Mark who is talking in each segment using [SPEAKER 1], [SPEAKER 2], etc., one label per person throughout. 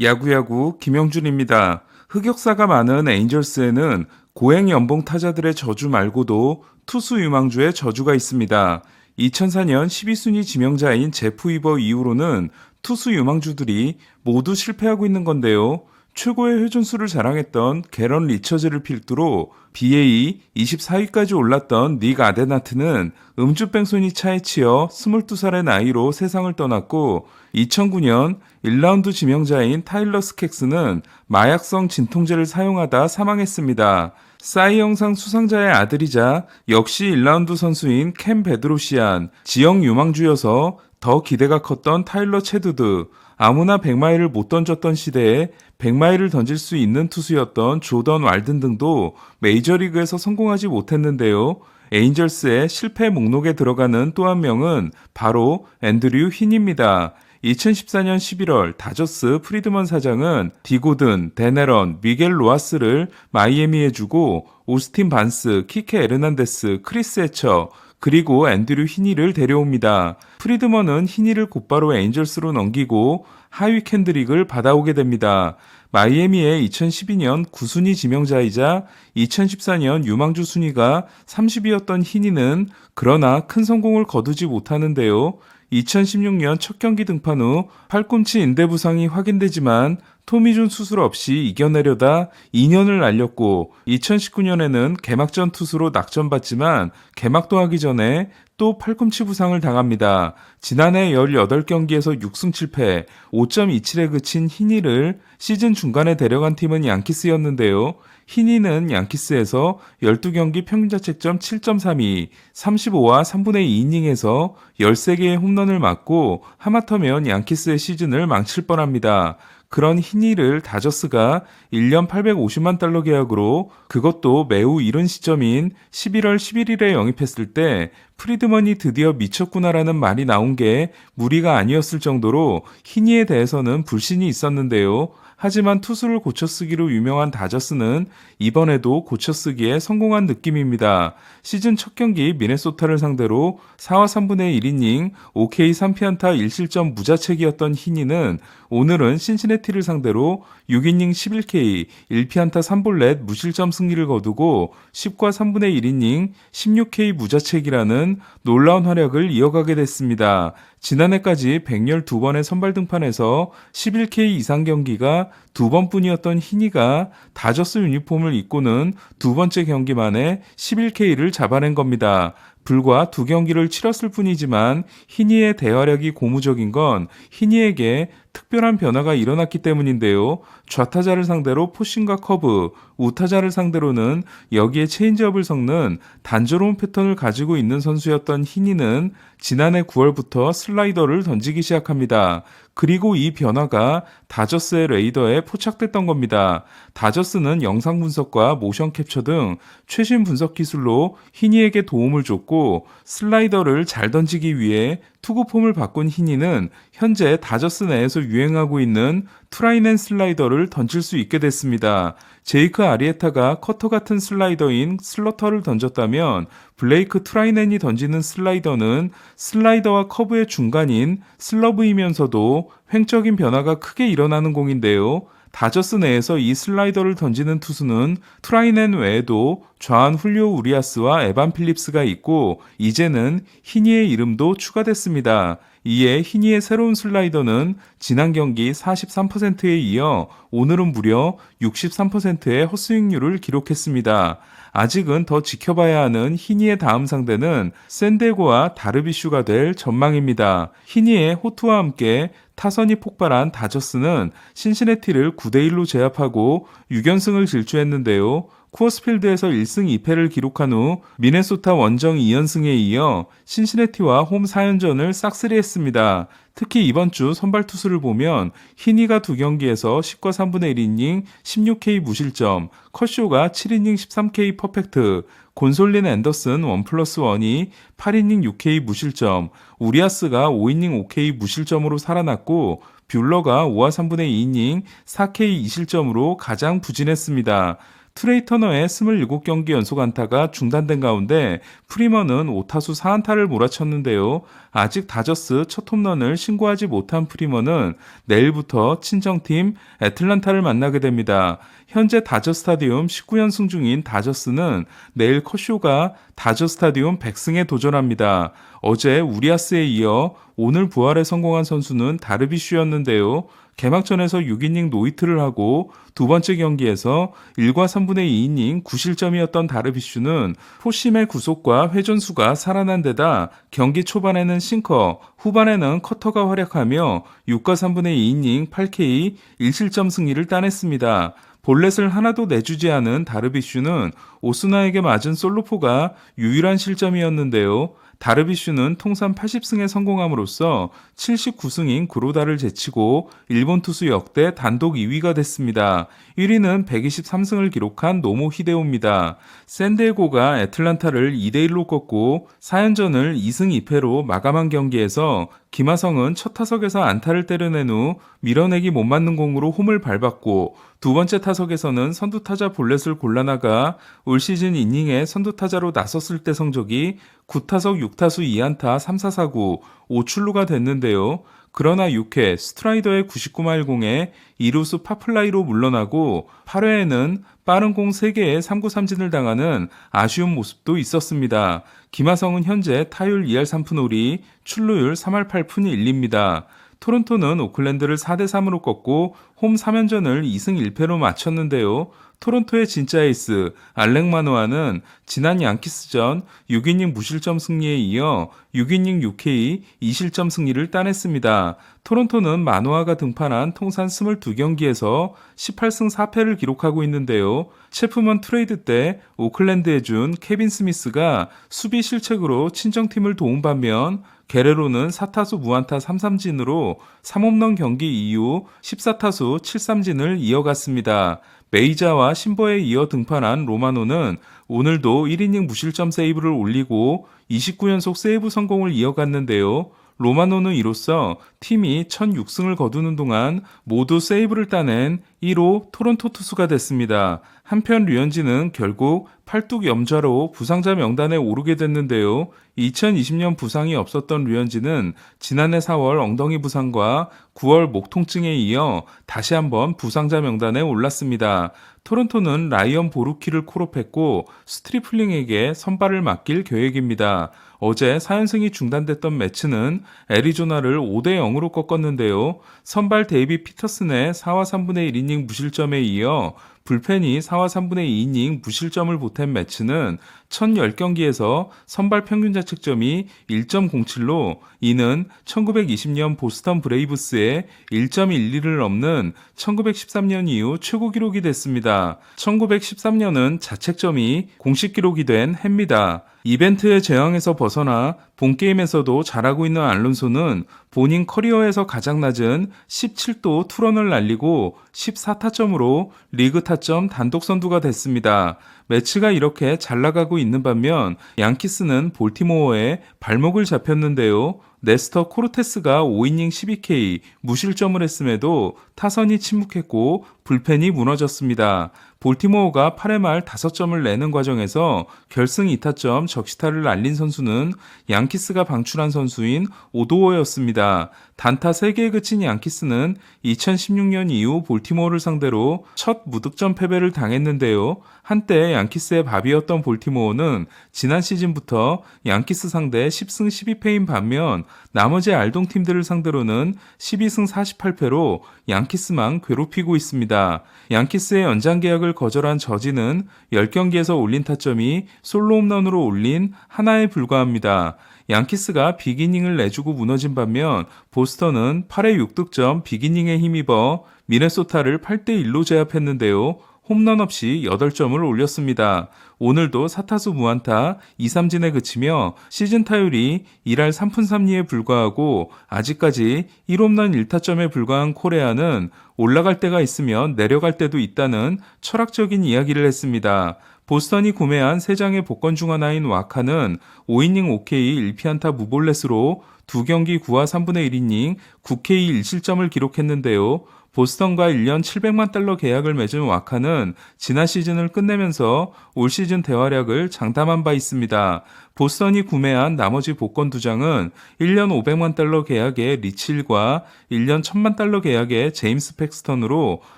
[SPEAKER 1] 야구야구 김영준입니다. 흑역사가 많은 에인절스에는 고행 연봉 타자들의 저주 말고도 투수 유망주의 저주가 있습니다. 2004년 12순위 지명자인 제프 위버 이후로는 투수 유망주들이 모두 실패하고 있는 건데요. 최고의 회전수를 자랑했던 게런 리처즈를 필두로 BA 24위까지 올랐던 닉 아데나트는 음주뺑소니 차에 치여 22살의 나이로 세상을 떠났고, 2009년 1라운드 지명자인 타일러 스캑스는 마약성 진통제를 사용하다 사망했습니다. 싸이 영상 수상자의 아들이자 역시 1라운드 선수인 캠 베드로시안, 지역 유망주여서 더 기대가 컸던 타일러 체두드, 아무나 100마일을 못 던졌던 시대에 100마일을 던질 수 있는 투수였던 조던 왈든 등도 메이저리그에서 성공하지 못했는데요. 에인절스의 실패 목록에 들어가는 또 한 명은 바로 앤드류 휜입니다. 2014년 11월 다저스 프리드먼 사장은 디고든, 데네런, 미겔 로하스를 마이애미에 주고 오스틴 반스, 키케 에르난데스, 크리스 에처, 그리고 앤드류 휘니를 데려옵니다. 프리드먼은 휘니를 곧바로 에인절스로 넘기고 하위 캔드릭을 받아오게 됩니다. 마이애미의 2012년 9순위 지명자이자 2014년 유망주 순위가 30위였던 휘니는 그러나 큰 성공을 거두지 못하는데요. 2016년 첫 경기 등판 후 팔꿈치 인대 부상이 확인되지만 토미존 수술 없이 이겨내려다 2년을 날렸고, 2019년에는 개막전 투수로 낙점받지만 개막도 하기 전에 또 팔꿈치 부상을 당합니다. 지난해 18경기에서 6승 7패, 5.27에 그친 휘니를 시즌 중간에 데려간 팀은 양키스였는데요. 휘니는 양키스에서 12경기 평균자책점 7.32, 35와 3분의 2이닝에서 13개의 홈런을 맞고 하마터면 양키스의 시즌을 망칠 뻔합니다. 그런 휘니를 다저스가 1년 850만 달러 계약으로, 그것도 매우 이른 시점인 11월 11일에 영입했을 때 프리드먼이 드디어 미쳤구나라는 말이 나온 게 무리가 아니었을 정도로 휘니에 대해서는 불신이 있었는데요. 하지만 투수를 고쳐쓰기로 유명한 다저스는 이번에도 고쳐쓰기에 성공한 느낌입니다. 시즌 첫 경기 미네소타를 상대로 4와 3분의 1이닝 5K 3피안타 1실점 무자책이었던 휘니는 오늘은 신시내티를 상대로 6이닝 11K 1피안타 3볼넷 무실점 승리를 거두고 10과 3분의 1이닝 16K 무자책이라는 놀라운 활약을 이어가게 됐습니다. 지난해까지 112번의 선발 등판에서 11K 이상 경기가 2번뿐이었던 휘니가 다저스 유니폼을 입고는 두 번째 경기만에 11K를 잡아낸 겁니다. 불과 2경기를 치렀을 뿐이지만 휘니의 대활약이 고무적인 건 휘니에게 특별한 변화가 일어났기 때문인데요. 좌타자를 상대로 포심과 커브, 우타자를 상대로는 여기에 체인지업을 섞는 단조로운 패턴을 가지고 있는 선수였던 휘니는 지난해 9월부터 슬라이더를 던지기 시작합니다. 그리고 이 변화가 다저스의 레이더에 포착됐던 겁니다. 다저스는 영상 분석과 모션 캡처 등 최신 분석 기술로 휘니에게 도움을 줬고, 슬라이더를 잘 던지기 위해 투구 폼을 바꾼 휘니는 현재 다저스 내에서 유행하고 있는 트라이넨 슬라이더를 던질 수 있게 됐습니다. 제이크 아리에타가 커터 같은 슬라이더인 슬러터를 던졌다면, 블레이크 트라이넨이 던지는 슬라이더는 슬라이더와 커브의 중간인 슬러브이면서도 횡적인 변화가 크게 일어나는 공인데요. 다저스 내에서 이 슬라이더를 던지는 투수는 트라이넨 외에도 좌완 훌리오 우리아스와 에반 필립스가 있고, 이제는 휘니의 이름도 추가됐습니다. 이에 휘니의 새로운 슬라이더는 지난 경기 43%에 이어 오늘은 무려 63%의 헛스윙률을 기록했습니다. 아직은 더 지켜봐야 하는 휘니의 다음 상대는 샌디에고와 다르비슈가 될 전망입니다. 휘니의 호투와 함께 타선이 폭발한 다저스는 신시내티를 9대1로 제압하고 6연승을 질주했는데요. 쿠어스필드에서 1승 2패를 기록한 후 미네소타 원정 2연승에 이어 신시내티와 홈 4연전을 싹쓸이했습니다. 특히 이번 주 선발 투수를 보면 휘니가 2경기에서 10과 3분의 1이닝 16K 무실점, 컷쇼가 7이닝 13K 퍼펙트, 곤솔린 앤더슨 1+1이 8이닝 6K 무실점, 우리아스가 5이닝 5K 무실점으로 살아났고, 뷰러가 5와 3분의 2이닝 4K 2실점으로 가장 부진했습니다. 트레이 터너의 27경기 연속 안타가 중단된 가운데 프리먼은 5타수 4안타를 몰아쳤는데요. 아직 다저스 첫 홈런을 신고하지 못한 프리먼은 내일부터 친정팀 애틀란타를 만나게 됩니다. 현재 다저 스타디움 19연승 중인 다저스는 내일 커쇼가 다저 스타디움 100승에 도전합니다. 어제 우리아스에 이어 오늘 부활에 성공한 선수는 다르비슈였는데요. 개막전에서 6이닝 노히트를 하고 두 번째 경기에서 1과 3분의 2이닝 9실점이었던 다르비슈는 포심의 구속과 회전수가 살아난 데다 경기 초반에는 싱커, 후반에는 커터가 활약하며 6과 3분의 2이닝 8K 1실점 승리를 따냈습니다. 볼넷을 하나도 내주지 않은 다르비슈는 오스나에게 맞은 솔로포가 유일한 실점이었는데요. 다르비슈는 통산 80승에 성공함으로써 79승인 구로다를 제치고 일본 투수 역대 단독 2위가 됐습니다. 1위는 123승을 기록한 노모 히데오입니다. 샌디에고가 애틀란타를 2대1로 꺾고 4연전을 2승 2패로 마감한 경기에서 김하성은 첫 타석에서 안타를 때려낸 후 밀어내기 못 맞는 공으로 홈을 밟았고 두 번째 타석에서는 선두타자 볼넷을 골라나가 올 시즌 이닝에 선두타자로 나섰을 때 성적이 9타석 6타수 2안타 3사사구 5출루가 됐는데요. 그러나 6회 스트라이더의 99마일 공에 2루수 파플라이로 물러나고 8회에는 빠른 공 3개의 3구 삼진을 당하는 아쉬운 모습도 있었습니다. 김하성은 현재 타율 2할 3푼 5리, 출루율 3할 8푼 1리입니다. 토론토는 오클랜드를 4대3으로 꺾고 홈 3연전을 2승 1패로 마쳤는데요. 토론토의 진짜 에이스 알렉 마노아는 지난 양키스전 6이닝 무실점 승리에 이어 6이닝 6K 2실점 승리를 따냈습니다. 토론토는 마노아가 등판한 통산 22경기에서 18승 4패를 기록하고 있는데요. 체프먼 트레이드 때 오클랜드에 준 케빈 스미스가 수비 실책으로 친정팀을 도운 반면 게레로는 4타수 무안타 3삼진으로 3홈런 경기 이후 14타수 7삼진을 이어갔습니다. 메이자와 신버에 이어 등판한 로마노는 오늘도 1이닝 무실점 세이브를 올리고 29연속 세이브 성공을 이어갔는데요. 로마노는 이로써 팀이 1006승을 거두는 동안 모두 세이브를 따낸 1호 토론토 투수가 됐습니다. 한편 류현진은 결국 팔뚝 염좌로 부상자 명단에 오르게 됐는데요. 2020년 부상이 없었던 류현진은 지난해 4월 엉덩이 부상과 9월 목 통증에 이어 다시 한번 부상자 명단에 올랐습니다. 토론토는 라이언 보루키를 콜업했고 스트리플링에게 선발을 맡길 계획입니다. 어제 4연승이 중단됐던 매치는 애리조나를 5대0으로 꺾었는데요. 선발 데이비 피터슨의 4와 3분의 1이닝 무실점에 이어 불펜이 4와 3분의 2이닝 무실점을 보탠 매치는 1010경기에서 선발 평균 자책점이 1.07로 이는 1920년 보스턴 브레이브스의 1.12를 넘는 1913년 이후 최고 기록이 됐습니다. 1913년은 자책점이 공식 기록이 된 해입니다. 이벤트의 제왕에서 벗어나 본게임에서도 잘하고 있는 알론소는 본인 커리어에서 가장 낮은 17도 투런을 날리고 14타점으로 리그 타점 단독 선두가 됐습니다. 매치가 이렇게 잘 나가고 있는 반면 양키스는 볼티모어에 발목을 잡혔는데요. 네스터 코르테스가 5이닝 12K 무실점을 했음에도 타선이 침묵했고 불펜이 무너졌습니다. 볼티모어가 8회 말 5점을 내는 과정에서 결승 2타점 적시타를 날린 선수는 양키스가 방출한 선수인 오도어였습니다. 단타 3개에 그친 양키스는 2016년 이후 볼티모어를 상대로 첫 무득점 패배를 당했는데요. 한때 양키스의 밥이었던 볼티모어는 지난 시즌부터 양키스 상대 10승 12패인 반면 나머지 알동 팀들을 상대로는 12승 48패로 양키스만 괴롭히고 있습니다. 양키스의 연장 계약을 거절한 저지는 10경기에서 올린 타점이 솔로 홈런으로 올린 하나에 불과합니다. 양키스가 빅이닝을 내주고 무너진 반면 보스턴은 8회 6득점 빅이닝에 힘입어 미네소타를 8대1로 제압했는데요. 홈런 없이 8점을 올렸습니다. 오늘도 4타수 무안타 2삼진에 그치며 시즌 타율이 1할 3푼 3리에 불과하고 아직까지 1홈런 1타점에 불과한 코레아는 올라갈 때가 있으면 내려갈 때도 있다는 철학적인 이야기를 했습니다. 보스턴이 구매한 3장의 복권 중 하나인 와카는 5이닝 5K 1피안타 무볼넷으로 2경기 9와 3분의 1이닝 9K 1실점을 기록했는데요. 보스턴과 1년 700만 달러 계약을 맺은 와카는 지난 시즌을 끝내면서 올 시즌 대활약을 장담한 바 있습니다. 보스턴이 구매한 나머지 복권 2장은 1년 500만 달러 계약의 리치힐과 1년 1000만 달러 계약의 제임스 팩스턴으로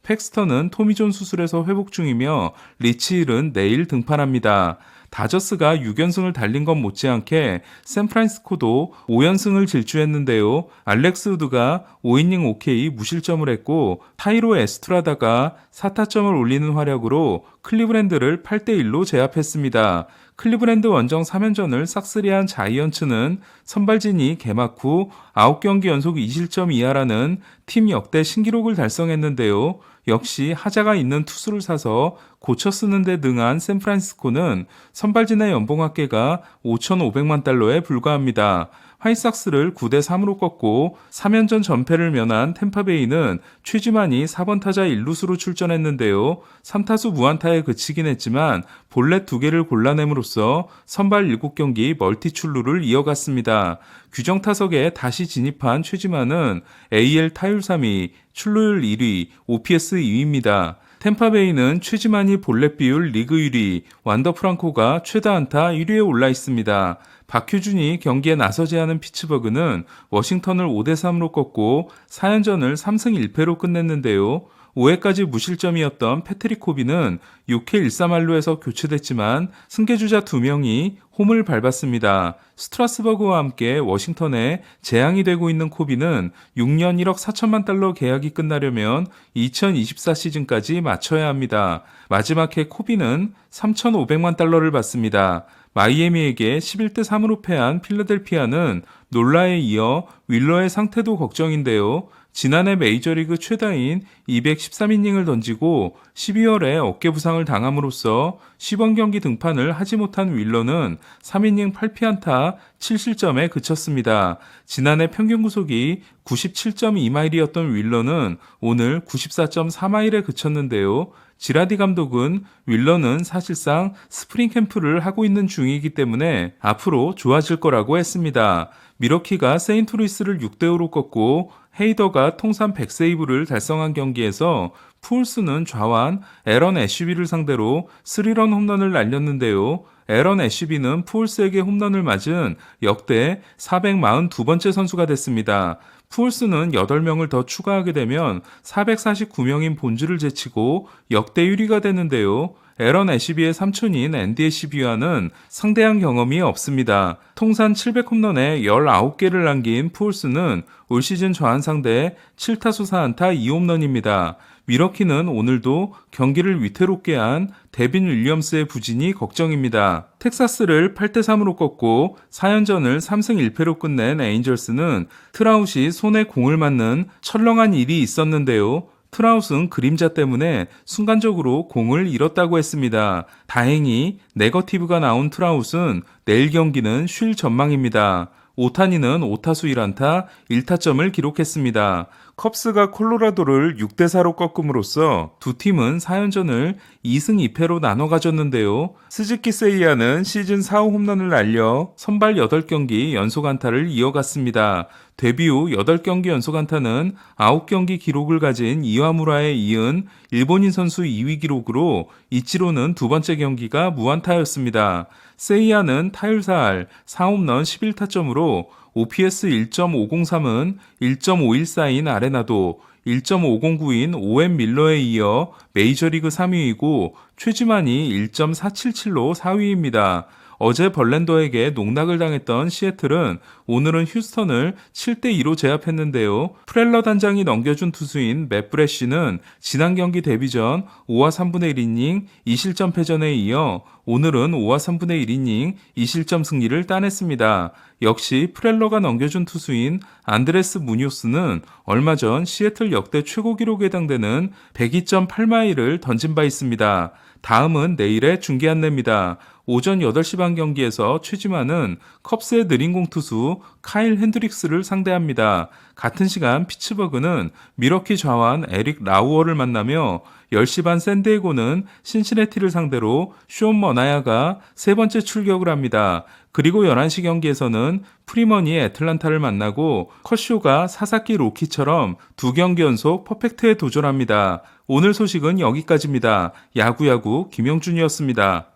[SPEAKER 1] 팩스턴은 토미존 수술에서 회복 중이며 리치힐은 내일 등판합니다. 다저스가 6연승을 달린 것 못지않게 샌프란시스코도 5연승을 질주했는데요. 알렉스 우드가 5이닝 OK 무실점을 했고 타이로 에스트라다가 4타점을 올리는 활약으로 클리브랜드를 8대1로 제압했습니다. 클리브랜드 원정 3연전을 싹쓸이한 자이언츠는 선발진이 개막 후 9경기 연속 2실점 이하라는 팀 역대 신기록을 달성했는데요. 역시 하자가 있는 투수를 사서 고쳐 쓰는 데 능한 샌프란시스코는 선발진의 연봉 합계가 5,500만 달러에 불과합니다. 화이삭스를 9대3으로 꺾고 3연전 전패를 면한 템파베이는 최지만이 4번 타자 1루수로 출전했는데요. 3타수 무안타에 그치긴 했지만 볼넷 2개를 골라냄으로써 선발 7경기 멀티 출루를 이어갔습니다. 규정 타석에 다시 진입한 최지만은 AL 타율 3위, 출루율 1위, OPS 2위입니다. 템파베이는 최지만이 볼넷 비율 리그 1위, 완더 프랑코가 최다 안타 1위에 올라 있습니다. 박효준이 경기에 나서지 않은 피츠버그는 워싱턴을 5대3으로 꺾고 4연전을 3승 1패로 끝냈는데요. 5회까지 무실점이었던 패트릭 코비는 6회 1사말루에서 교체됐지만 승계주자 2명이 홈을 밟았습니다. 스트라스버그와 함께 워싱턴에 재앙이 되고 있는 코비는 6년 1억 4천만 달러 계약이 끝나려면 2024 시즌까지 맞춰야 합니다. 마지막 해 코비는 3,500만 달러를 받습니다. 마이애미에게 11대3으로 패한 필라델피아는 놀라에 이어 윌러의 상태도 걱정인데요. 지난해 메이저리그 최다인 213이닝을 던지고 12월에 어깨 부상을 당함으로써 시범 경기 등판을 하지 못한 윌러는 3이닝 8피안타 7실점에 그쳤습니다. 지난해 평균 구속이 97.2마일이었던 윌러는 오늘 94.4마일에 그쳤는데요. 지라디 감독은 윌러는 사실상 스프링 캠프를 하고 있는 중이기 때문에 앞으로 좋아질 거라고 했습니다. 미러키가 세인트루이스를 6대5로 꺾고 헤이더가 통산 100세이브를 달성한 경기에서 푸울스는 좌완 에런 애쉬비를 상대로 3런 홈런을 날렸는데요. 에런 애쉬비는 푸울스에게 홈런을 맞은 역대 442번째 선수가 됐습니다. 푸울스는 8명을 더 추가하게 되면 449명인 본주를 제치고 역대 1위가 되는데요. 에런 애쉬비의 삼촌인 앤디 애쉬비와는 상대한 경험이 없습니다. 통산 700홈런에 19개를 남긴 푸울스는 올 시즌 좌한 상대 7타수 4안타 2홈런입니다. 미러키는 오늘도 경기를 위태롭게 한 데빈 윌리엄스의 부진이 걱정입니다. 텍사스를 8대3으로 꺾고 4연전을 3승 1패로 끝낸 에인절스는 트라웃이 손에 공을 맞는 철렁한 일이 있었는데요. 트라웃은 그림자 때문에 순간적으로 공을 잃었다고 했습니다. 다행히 네거티브가 나온 트라웃은 내일 경기는 쉴 전망입니다. 오타니는 5타수 1안타 1타점을 기록했습니다. 컵스가 콜로라도를 6대4로 꺾음으로써 두 팀은 4연전을 2승 2패로 나눠 가졌는데요. 스즈키 세이야는 시즌 4호 홈런을 날려 선발 8경기 연속 안타를 이어갔습니다. 데뷔 후 8경기 연속 안타는 9경기 기록을 가진 이와무라에 이은 일본인 선수 2위 기록으로 이치로는 두 번째 경기가 무안타였습니다. 세이야는 타율 4할 4홈런 11타점으로 OPS 1.503은 1.514인 아레나도 1.509인 오웬 밀러에 이어 메이저리그 3위이고 최지만이 1.477로 4위입니다. 어제 벌랜더에게 농락을 당했던 시애틀은 오늘은 휴스턴을 7대2로 제압했는데요. 프렐러 단장이 넘겨준 투수인 맷 브래쉬는 지난 경기 데뷔 전 5와 3분의 1이닝 2실점 패전에 이어 오늘은 5와 3분의 1이닝 2실점 승리를 따냈습니다. 역시 프렐러가 넘겨준 투수인 안드레스 무뇨스는 얼마 전 시애틀 역대 최고 기록에 해당되는 102.8마일을 던진 바 있습니다. 다음은 내일의 중계 안내입니다. 오전 8시 반 경기에서 최지만은 컵스의 느린 공 투수 카일 핸드릭스를 상대합니다. 같은 시간 피츠버그는 미러키 좌완 에릭 라우어를 만나며 10시 반 샌디에고는 신시내티를 상대로 쇼 머나야가 세 번째 출격을 합니다. 그리고 11시 경기에서는 프리먼이 애틀란타를 만나고 커쇼가 사사키 로키처럼 두 경기 연속 퍼펙트에 도전합니다. 오늘 소식은 여기까지입니다. 야구야구 김영준이었습니다.